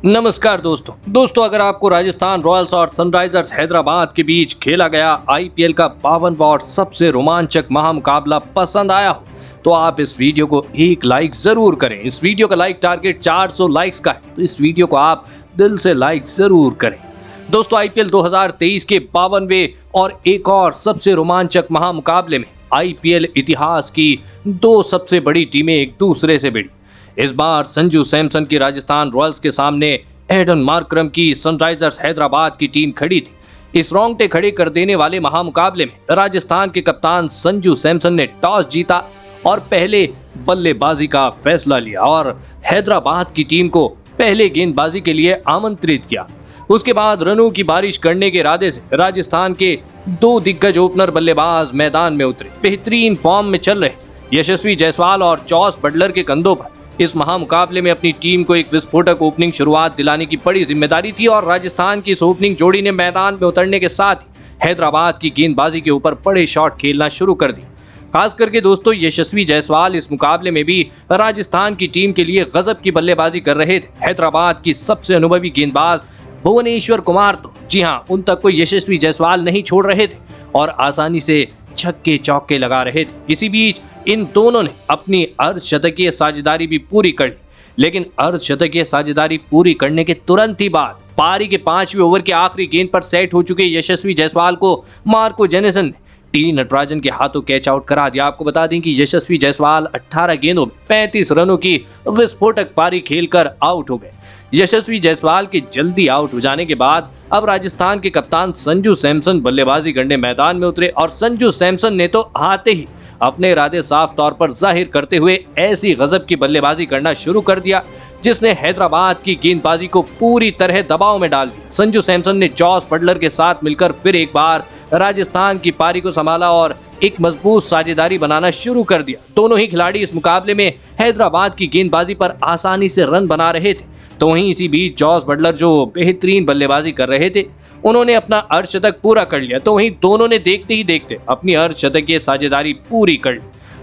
नमस्कार दोस्तों अगर आपको राजस्थान रॉयल्स और सनराइजर्स हैदराबाद के बीच खेला गया आईपीएल का 52वां और सबसे रोमांचक महामुकाबला पसंद आया हो तो आप इस वीडियो को एक लाइक जरूर करें। इस वीडियो का लाइक टारगेट 400 लाइक्स का है, तो इस वीडियो को आप दिल से लाइक जरूर करें। दोस्तों आईपीएल 2023 के 52वें और एक और सबसे रोमांचक महामुकाबले में आईपीएल इतिहास की दो सबसे बड़ी टीमें एक दूसरे से भिड़ी। इस बार संजू सैमसन की राजस्थान रॉयल्स के सामने एडन मार्करम की सनराइजर्स हैदराबाद की टीम खड़ी थी। इस रोंगटे खड़े कर देने वाले महामुकाबले में राजस्थान के कप्तान संजू सैमसन ने टॉस जीता और पहले बल्लेबाजी का फैसला लिया और हैदराबाद की टीम को पहले गेंदबाजी के लिए आमंत्रित किया। उसके बाद रनों की बारिश करने के इरादे से राजस्थान के दो दिग्गज ओपनर बल्लेबाज मैदान में उतरे। बेहतरीन फॉर्म में चल रहे यशस्वी जायसवाल और जॉस बटलर के कंधों पर इस महामुकाबले में अपनी टीम को एक विस्फोटक ओपनिंग शुरुआत दिलाने की बड़ी जिम्मेदारी थी और राजस्थान की इस ओपनिंग जोड़ी ने मैदान में उतरने के साथ ही हैदराबाद की गेंदबाजी के ऊपर बड़े शॉट खेलना शुरू कर दी। खास करके दोस्तों यशस्वी जायसवाल इस मुकाबले में भी राजस्थान की टीम के लिए गजब की बल्लेबाजी कर रहे थे। हैदराबाद की सबसे अनुभवी गेंदबाज भुवनेश्वर कुमार तो जी हाँ उन तक को यशस्वी जायसवाल नहीं छोड़ रहे थे और आसानी से छक्के चौके लगा रहे थे। इसी बीच इन दोनों ने अपनी अर्धशतकीय साझेदारी भी पूरी कर ली, लेकिन अर्धशतकीय साझेदारी पूरी करने के तुरंत ही बाद पारी के 5वें ओवर के आखिरी गेंद पर सेट हो चुके यशस्वी जायसवाल को मार्को जेनिसन ने टी नटराजन के हाथों कैच आउट करा दिया। आपको बता दें कि यशस्वी जायसवाल 18 गेंदों में 35 रनों की विस्फोटक पारी खेलकर आउट हो गए। यशस्वी जायसवाल के जल्दी आउट हो जाने के बाद अब राजस्थान के कप्तान संजू सैमसन बल्लेबाजी करने मैदान में उतरे और संजू सैमसन ने तो आते ही अपने इरादे साफ तौर पर जाहिर करते हुए ऐसी गजब की बल्लेबाजी करना शुरू कर दिया जिसने हैदराबाद की गेंदबाजी को पूरी तरह दबाव में डाल दिया। संजू सैमसन ने जॉस बटलर के साथ मिलकर फिर एक बार राजस्थान की पारी को संभाला और एक मजबूत साझेदारी बनाना शुरू कर दिया। दोनों ही खिलाड़ी इस मुकाबले में हैदराबाद की गेंदबाजी पर आसानी से रन बना रहे थे। तो वहीं इसी बीच जॉस बटलर जो बेहतरीन बल्लेबाजी कर रहे थे उन्होंने अपना अर्धशतक पूरा कर लिया। तो वहीं दोनों ने देखते ही देखते अपनी अर्धशतकीय साझेदारी पूरी कर ली।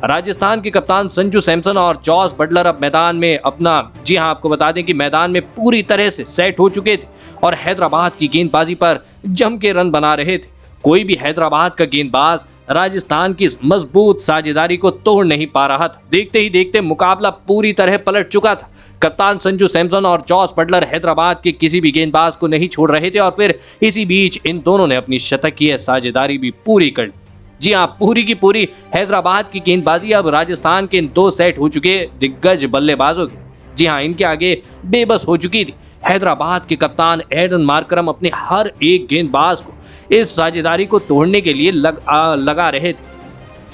राजस्थान के कप्तान संजू सैमसन और जॉस बटलर अब मैदान में अपना जी हाँ आपको बता दें कि मैदान में पूरी तरह से सेट हो चुके थे और हैदराबाद की गेंदबाजी पर जम के रन बना रहे थे। कोई भी हैदराबाद का गेंदबाज राजस्थान की मजबूत साझेदारी को तोड़ नहीं पा रहा था। देखते ही देखते मुकाबला पूरी तरह पलट चुका था। कप्तान संजू सैमसन और जॉस बटलर हैदराबाद के किसी भी गेंदबाज को नहीं छोड़ रहे थे और फिर इसी बीच इन दोनों ने अपनी शतकीय साझेदारी भी पूरी कर ली। जी हाँ पूरी की पूरी हैदराबाद की गेंदबाजी अब राजस्थान के इन दो सेट हो चुके दिग्गज बल्लेबाजों के जी हाँ इनके आगे बेबस हो चुकी थी। हैदराबाद के कप्तान एडन मार्करम अपने हर एक गेंदबाज को इस साझेदारी को तोड़ने के लिए लगा रहे थे,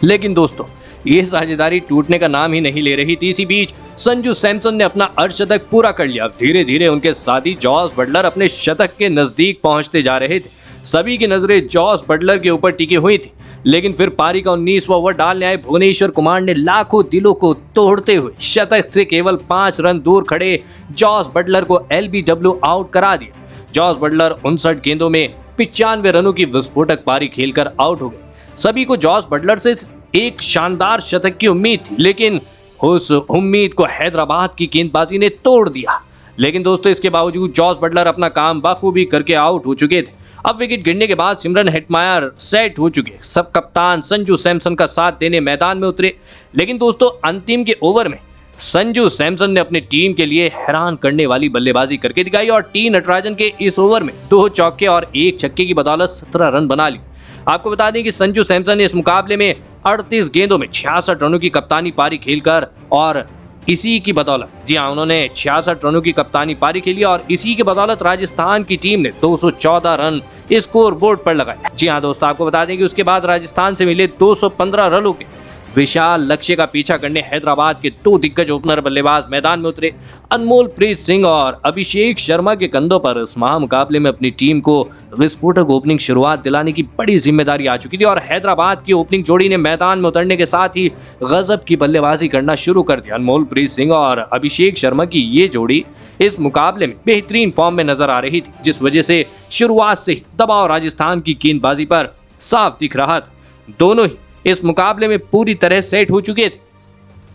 लेकिन दोस्तों ये साझेदारी टूटने का नाम ही नहीं ले रही थी। इसी बीच संजू सैमसन ने अपना अर्धशतक पूरा कर लिया। धीरे धीरे उनके साथी जॉस बटलर अपने शतक के नजदीक पहुंचते जा रहे थे। सभी की नजरें जॉस बटलर के ऊपर टिकी हुई थी, लेकिन फिर पारी का 19वां ओवर डालने आए भुवनेश्वर कुमार ने लाखों दिलों को तोड़ते हुए शतक से केवल 5 रन दूर खड़े जॉस बटलर को LBW आउट करा दिया। जॉस बटलर 59 गेंदों में 95 रनों की विस्फोटक पारी खेलकर आउट हो गए। सभी को जॉस बटलर से एक शानदार शतक की उम्मीद थी, लेकिन उस उम्मीद को हैदराबाद की गेंदबाजी ने तोड़ दिया। लेकिन दोस्तों इसके बावजूद जॉस बटलर अपना काम बखूबी करके आउट हो चुके थे। अब विकेट गिरने के बाद सिमरन हेटमायर सेट हो चुके। सब कप्तान संजू सैमसन का साथ देने मैदान में उतरे, लेकिन दोस्तों अंतिम के ओवर में संजू सैमसन ने अपनी टीम के लिए हैरान करने वाली बल्लेबाजी करके दिखाई और टी नटराजन के इस ओवर में 2 चौके और 1 छक्के की बदौलत 17 रन बना ली। आपको बता दें कि संजू सैमसन ने इस मुकाबले में 38 गेंदों में 66 रनों की कप्तानी पारी खेलकर और इसी की बदौलत जी हाँ उन्होंने 66 रनों की कप्तानी पारी खेली और इसी की बदौलत राजस्थान की टीम ने 214 रन स्कोर बोर्ड पर लगाए। जी हाँ दोस्तों आपको बता दें कि उसके बाद राजस्थान से मिले 215 रनों के विशाल लक्ष्य का पीछा करने हैदराबाद के 2 दिग्गज ओपनर बल्लेबाज मैदान में उतरे। अनमोलप्रीत सिंह और अभिषेक शर्मा के कंधों पर इस महामुकाबले में अपनी टीम को विस्फोटक ओपनिंग शुरुआत दिलाने की बड़ी जिम्मेदारी आ चुकी थी और हैदराबाद की ओपनिंग जोड़ी ने मैदान में उतरने के साथ ही गजब की बल्लेबाजी करना शुरू कर दिया। अनमोलप्रीत सिंह और अभिषेक शर्मा की ये जोड़ी इस मुकाबले में बेहतरीन फॉर्म में नजर आ रही थी, जिस वजह से शुरुआत से ही दबाव राजस्थान की गेंदबाजी पर साफ दिख रहा था। दोनों ही इस मुकाबले में पूरी तरह सेट हो चुके थे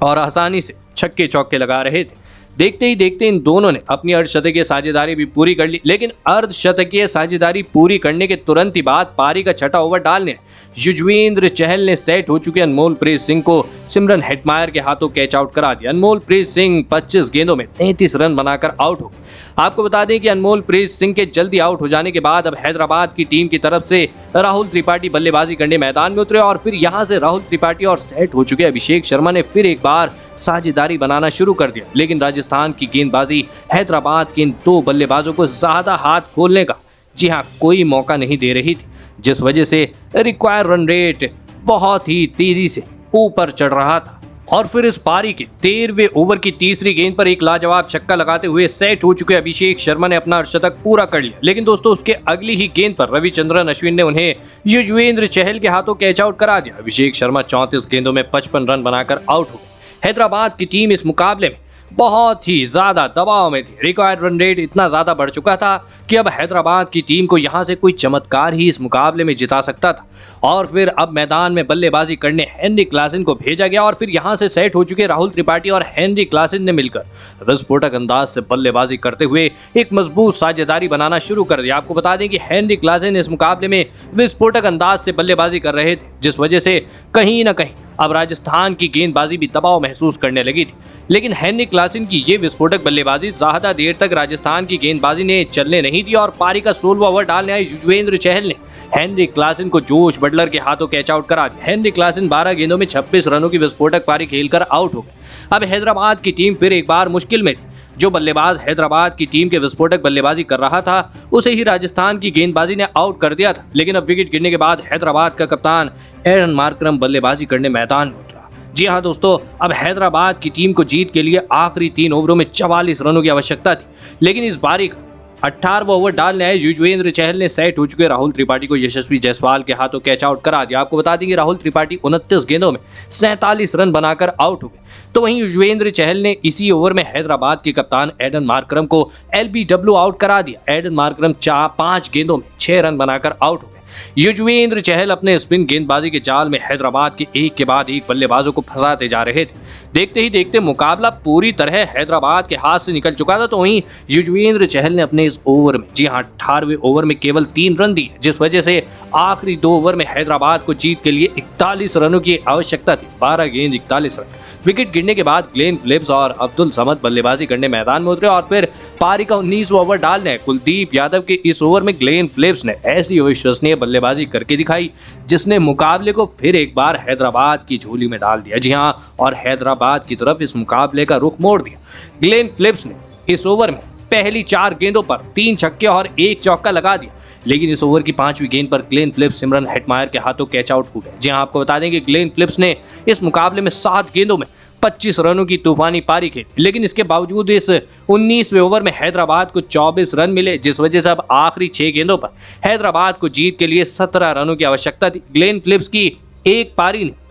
और आसानी से छक्के चौके लगा रहे थे। देखते ही देखते इन दोनों ने अपनी अर्धशतकीय साझेदारी भी पूरी कर ली, लेकिन अर्धशतकीय साझेदारी पूरी करने के तुरंत ही बाद पारी का छठा ओवर डालने युजवेंद्र चहल ने सेट हो चुके अनमोलप्रीत सिंह को सिमरन हेटमायर के हाथों कैच आउट करा दिया। अनमोलप्रीत सिंह 25 गेंदों में 33 रन बनाकर आउट हो गए। आपको बता दें कि अनमोलप्रीत सिंह के जल्दी आउट हो जाने के बाद अब हैदराबाद की टीम की तरफ से राहुल त्रिपाठी बल्लेबाजी करने मैदान में उतरे और फिर यहां से राहुल त्रिपाठी और सेट हो चुके अभिषेक शर्मा ने फिर एक बार साझेदारी बनाना शुरू कर दिया, लेकिन राजस्थान की गेंदबाजी हैदराबाद के इन दो बल्लेबाजों को ज्यादा हाथ खोलने का जी हां कोई मौका नहीं दे रही थी, जिस वजह से रिक्वायर्ड रन रेट बहुत ही तेजी से ऊपर चढ़ रहा था। और फिर इस पारी के 13वें ओवर की तीसरी गेंद पर एक लाजवाब छक्का लगाते हुए सेट हो चुके अभिषेक शर्मा ने अपना अर्धशतक पूरा कर लिया, लेकिन दोस्तों उसके अगली ही गेंद पर रविचंद्रन अश्विन ने उन्हें युजवेंद्र चहल के हाथों कैच आउट करा दिया। अभिषेक शर्मा 34 गेंदों में 55 रन बनाकर आउट हो गए। हैदराबाद की टीम इस मुकाबले में बहुत ही ज्यादा दबाव में थी। रिक्वायर्ड रन रेट इतना ज्यादा बढ़ चुका था कि अब हैदराबाद की टीम को यहां से कोई चमत्कार ही इस मुकाबले में जिता सकता था। और फिर अब मैदान में बल्लेबाजी करने हेनरी क्लासन को भेजा गया और फिर यहां से सेट हो चुके राहुल त्रिपाठी और हेनरी क्लासन ने मिलकर विस्फोटक अंदाज से बल्लेबाजी करते हुए एक मजबूत साझेदारी बनाना शुरू कर दिया। आपको बता दें कि हेनरी क्लासन इस मुकाबले में विस्फोटक अंदाज से बल्लेबाजी कर रहे थे, जिस वजह से कहीं ना कहीं अब राजस्थान की गेंदबाजी भी दबाव महसूस करने लगी थी, लेकिन हेनरी क्लासन की ये विस्फोटक बल्लेबाजी ज्यादा देर तक राजस्थान की गेंदबाजी ने चलने नहीं दी और पारी का 16वां ओवर डालने आए युजवेंद्र चहल ने हेनरी क्लासन को जोश बटलर के हाथों कैच आउट करा दिया। हेनरी क्लासन 12 गेंदों में 26 रनों की विस्फोटक पारी खेलकर आउट हो गए। अब हैदराबाद की टीम फिर एक बार मुश्किल में थी। जो बल्लेबाज हैदराबाद की टीम के विस्फोटक बल्लेबाजी कर रहा था उसे ही राजस्थान की गेंदबाजी ने आउट कर दिया था, लेकिन अब विकेट गिरने के बाद हैदराबाद का कप्तान एडन मार्करम बल्लेबाजी करने मैदान में उतरा। जी हां दोस्तों, अब हैदराबाद की टीम को जीत के लिए आखिरी 3 ओवरों में 44 रनों की आवश्यकता थी, लेकिन इस पारी का 18वां ओवर डालने आए युजवेंद्र चहल ने सेट हो चुके राहुल त्रिपाठी को यशस्वी जायसवाल के हाथों कैच आउट करा दिया। आपको बता दें कि राहुल त्रिपाठी 29 गेंदों में 47 रन बनाकर आउट हो गए। तो वहीं युजवेंद्र चहल ने इसी ओवर में हैदराबाद के कप्तान एडन मार्करम को LBW आउट करा दिया। एडन मार्करम 5 गेंदों में 6 रन बनाकर आउट हो गए। युजवेंद्र चहल अपने स्पिन गेंदबाजी के जाल में हैदराबाद के एक के बाद एक बल्लेबाजों को फंसाते जा रहे थे। देखते ही देखते मुकाबला पूरी तरह हैदराबाद के हाथ से निकल चुका था। तो वहीं युजवेंद्र चहल ने अपने इस ओवर में जी हां 18वें ओवर में केवल 3 रन दिए, जिस वजह से आखिरी 2 ओवर में हैदराबाद को जीत के लिए 41 रनों की आवश्यकता थी। 12 गेंद 41 रन। विकेट गिरने के बाद ग्लेन फिलिप्स और अब्दुल समद बल्लेबाजी करने मैदान में उतरे और फिर पारी का 19वां ओवर डालने कुलदीप यादव के इस ओवर में ग्लेन फिलिप्स ने ऐसी अविश्वसनीय बल्लेबाजी करके दिखाई जिसने मुकाबले को फिर एक बार हैदराबाद की झोली में डाल दिया। जी हां, और हैदराबाद की तरफ इस मुकाबले का रुख मोड़ दिया। ग्लेन फिलिप्स ने इस ओवर में पहली 4 गेंदों पर 3 छक्के और 1 चौका लगा दिया, लेकिन इस ओवर की 5वीं गेंद पर ग्लेन फिलिप्स सिमरन हेटमायर के हाथों कैच आउट हो गए। जी हां, आपको बता दें कि ग्लेन फिलिप्स ने इस मुकाबले में 7 गेंदों में 25 रनों की तूफानी पारी खेली, लेकिन इसके बावजूद इस 19वें ओवर में हैदराबाद को 24 रन मिले, जिस वजह से अब आखिरी 6 गेंदों पर हैदराबाद को जीत के लिए 17 रनों की आवश्यकता थी। ग्लेन फिलिप्स की एक पारी ने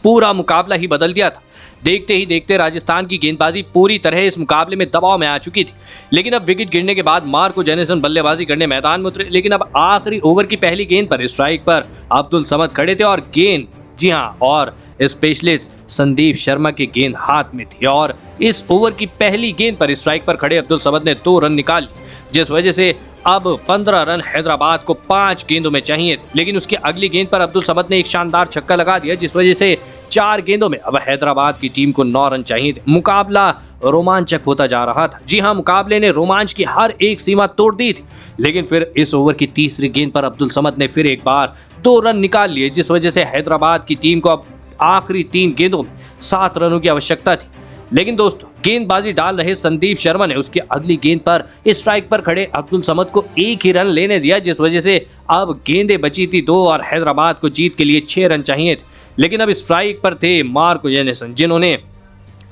पूरा मुकाबला ही बदल दिया था। देखते ही देखते राजस्थान की गेंदबाजी पूरी तरह इस मुकाबले में दबाव में आ चुकी थी, लेकिन अब विकेट गिरने के बाद मार्को जेनिसन बल्लेबाजी करने मैदान में उतरे। लेकिन अब आखिरी ओवर की पहली गेंद पर स्ट्राइक पर अब्दुल समद खड़े थे और गेंद जी हां और स्पेशलिस्ट संदीप शर्मा की गेंद हाथ में थी और इस ओवर की पहली गेंद पर स्ट्राइक पर खड़े अब्दुल समद ने 2 रन निकाल लिए, जिस वजह से अब 15 रन हैदराबाद को 5 गेंदों में चाहिए थे, लेकिन उसकी अगली गेंद पर अब्दुल समद ने एक शानदार छक्का लगा दिया, जिस वजह से 4 गेंदों में अब हैदराबाद की टीम को 9 रन चाहिए थे। मुकाबला रोमांचक होता जा रहा था। जी हां, मुकाबले ने रोमांच की हर एक सीमा तोड़ दी थी, लेकिन फिर इस ओवर की तीसरी गेंद पर अब्दुल समद ने फिर एक बार 2 रन निकाल लिए, जिस वजह से हैदराबाद की टीम को अब आखिरी 3 गेंदों में 7 रनों की आवश्यकता थी। लेकिन दोस्तों, गेंदबाजी डाल रहे संदीप शर्मा ने उसकी अगली गेंद पर स्ट्राइक पर खड़े अब्दुल समद को एक ही रन लेने दिया, जिस वजह से अब गेंदें बची थी 2 और हैदराबाद को जीत के लिए 6 रन चाहिए थे। लेकिन अब स्ट्राइक पर थे मार्को जेनिसन, जिन्होंने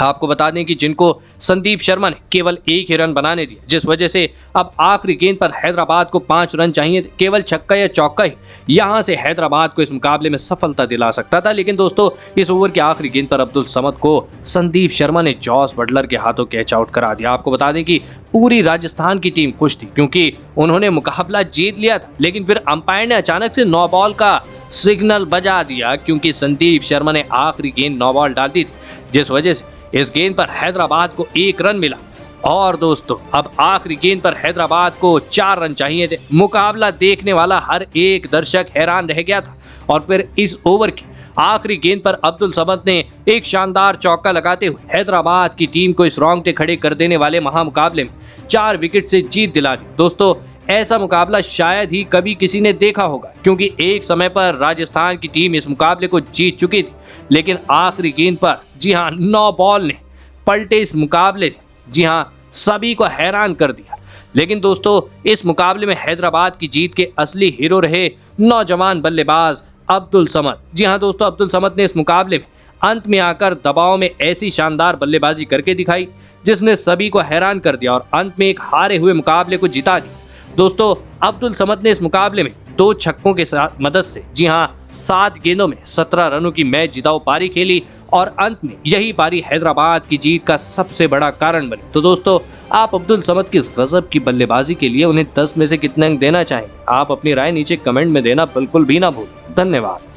आपको बता दें कि जिनको संदीप शर्मा ने केवल 1 ही रन बनाने दिए, जिस वजह से अब आखिरी गेंद पर हैदराबाद को 5 रन चाहिए थे। केवल छक्का या चौका ही यहां से हैदराबाद को इस मुकाबले में सफलता दिला सकता था, लेकिन दोस्तों इस ओवर की आखिरी गेंद पर अब्दुल समद को संदीप शर्मा ने जॉस बटलर के हाथों कैच आउट करा दिया। आपको बता दें कि पूरी राजस्थान की टीम खुश थी क्योंकि उन्होंने मुकाबला जीत लिया था, लेकिन फिर अंपायर ने अचानक से 9 बॉल का सिग्नल बजा दिया, क्योंकि संदीप शर्मा ने आखिरी गेंद नौ बॉल डाल दी थी, जिस वजह से इस गेंद पर हैदराबाद को 1 रन मिला। और दोस्तों अब आखिरी गेंद पर हैदराबाद को 4 रन चाहिए थे। मुकाबला देखने वाला हर एक दर्शक हैरान रह गया था। और फिर इस ओवर की आखिरी गेंद पर अब्दुल समद ने एक शानदार चौका लगाते हुए हैदराबाद की टीम को इस रोंगटे खड़े कर देने वाले महामुकाबले में 4 विकेट से जीत दिला दी। दोस्तों ऐसा मुकाबला शायद ही कभी किसी ने देखा होगा, क्योंकि एक समय पर राजस्थान की टीम इस मुकाबले को जीत चुकी थी, लेकिन आखिरी गेंद पर जी हाँ 9 बॉल ने पलटे इस मुकाबले ने जी हाँ सभी को हैरान कर दिया। लेकिन दोस्तों इस मुकाबले में हैदराबाद की जीत के असली हीरो रहे नौजवान बल्लेबाज अब्दुल समद। जी हाँ दोस्तों, अब्दुल समद ने इस मुकाबले में अंत में आकर दबाव में ऐसी शानदार बल्लेबाजी करके दिखाई जिसने सभी को हैरान कर दिया और अंत में एक हारे हुए मुकाबले को जिता दिया। दोस्तों अब्दुल समद ने इस मुकाबले में 2 छक्कों के साथ मदद से जी हाँ 7 गेंदों में 17 रनों की मैच जिताऊ पारी खेली और अंत में यही पारी हैदराबाद की जीत का सबसे बड़ा कारण बनी। तो दोस्तों आप अब्दुल समद की इस गजब की बल्लेबाजी के लिए उन्हें 10 में से कितने अंक देना चाहेंगे? आप अपनी राय नीचे कमेंट में देना बिल्कुल भी ना भूलें। धन्यवाद।